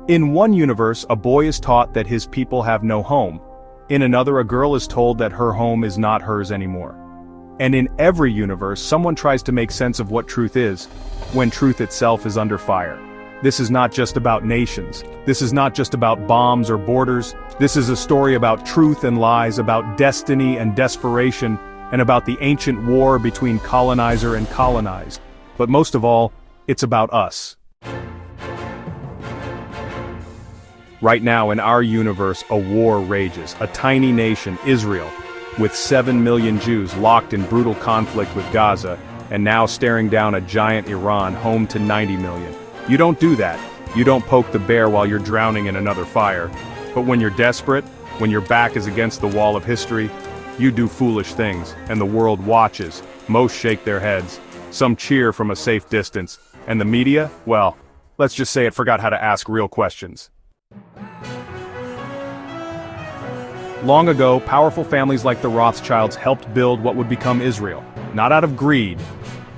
In one universe, a boy is taught that his people have no home. In another, a girl is told that her home is not hers anymore. And in every universe, someone tries to make sense of what truth is, when truth itself is under fire. This is not just about nations. This is not just about bombs or borders. This is a story about truth and lies, about destiny and desperation, and about the ancient war between colonizer and colonized. But most of all, it's about us. Right now in our universe, a war rages. A tiny nation, Israel, with 7 million Jews locked in brutal conflict with Gaza, and now staring down a giant Iran home to 90 million. You don't do that. You don't poke the bear while you're drowning in another fire. But when you're desperate, when your back is against the wall of history, you do foolish things, and the world watches. Most shake their heads. Some cheer from a safe distance. And the media, well, let's just say it forgot how to ask real questions. Long ago, powerful families like the Rothschilds helped build what would become Israel. Not out of greed,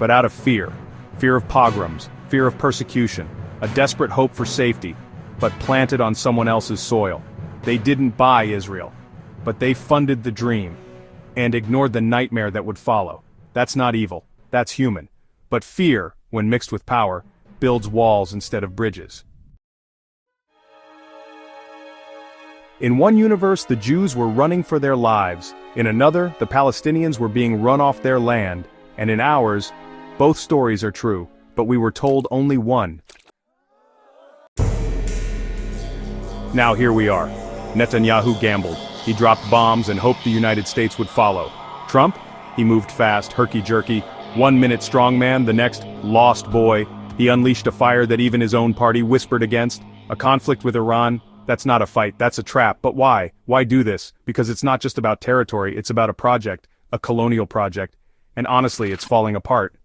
but out of fear. Fear of pogroms, fear of persecution, a desperate hope for safety, but planted on someone else's soil. They didn't buy Israel, but they funded the dream, and ignored the nightmare that would follow. That's not evil, that's human. But fear, when mixed with power, builds walls instead of bridges. In one universe, the Jews were running for their lives. In another, the Palestinians were being run off their land. And in ours, both stories are true, but we were told only one. Now here we are. Netanyahu gambled. He dropped bombs and hoped the United States would follow. Trump? He moved fast, herky-jerky. 1 minute strongman, the next, lost boy. He unleashed a fire that even his own party whispered against. A conflict with Iran? That's not a fight, that's a trap. But why? Why do this? Because it's not just about territory, it's about a project, a colonial project. And honestly, it's falling apart.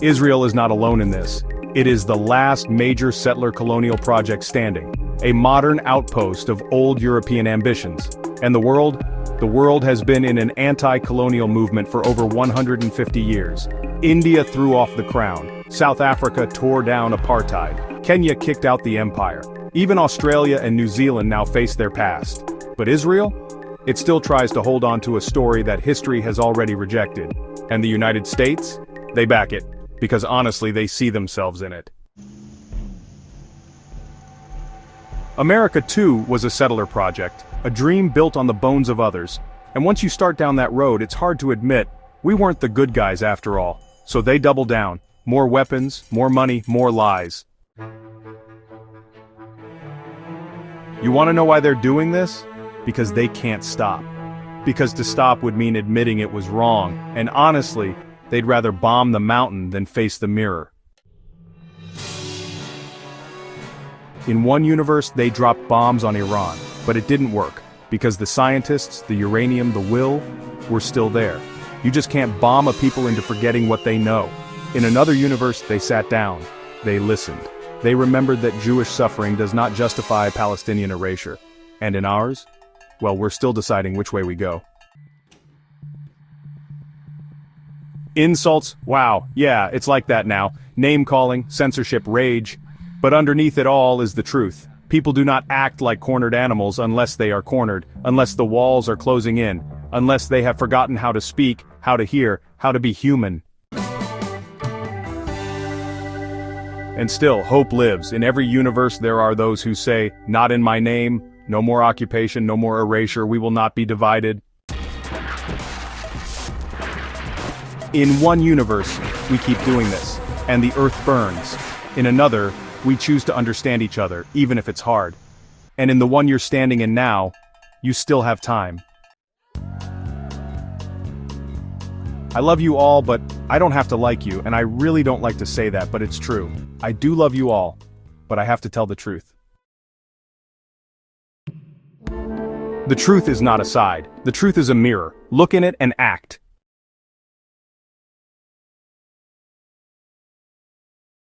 Israel is not alone in this. It is the last major settler colonial project standing, a modern outpost of old European ambitions. And the world has been in an anti-colonial movement for over 150 years. India threw off the crown. South Africa tore down apartheid. Kenya kicked out the empire. Even Australia and New Zealand now face their past. But Israel? It still tries to hold on to a story that history has already rejected. And the United States? They back it, because honestly they see themselves in it. America too was a settler project, a dream built on the bones of others. And once you start down that road, it's hard to admit, we weren't the good guys after all. So they double down. More weapons, more money, more lies. You want to know why they're doing this? Because they can't stop. Because to stop would mean admitting it was wrong, and honestly, they'd rather bomb the mountain than face the mirror. In one universe, they dropped bombs on Iran, but it didn't work, because the scientists, the uranium, the will, were still there. You just can't bomb a people into forgetting what they know. In another universe, they sat down. They listened. They remembered that Jewish suffering does not justify Palestinian erasure. And in ours? Well, we're still deciding which way we go. Insults? Wow, yeah, it's like that now. Name-calling, censorship, rage. But underneath it all is the truth. People do not act like cornered animals unless they are cornered, unless the walls are closing in, unless they have forgotten how to speak, how to hear, how to be human. And still, hope lives. In every universe there are those who say, not in my name, no more occupation, no more erasure, we will not be divided. In one universe, we keep doing this, and the earth burns. In another, we choose to understand each other, even if it's hard. And in the one you're standing in now, you still have time. I love you all, but I don't have to like you, and I really don't like to say that, but it's true. I do love you all, but I have to tell the truth. The truth is not a side. The truth is a mirror. Look in it and act.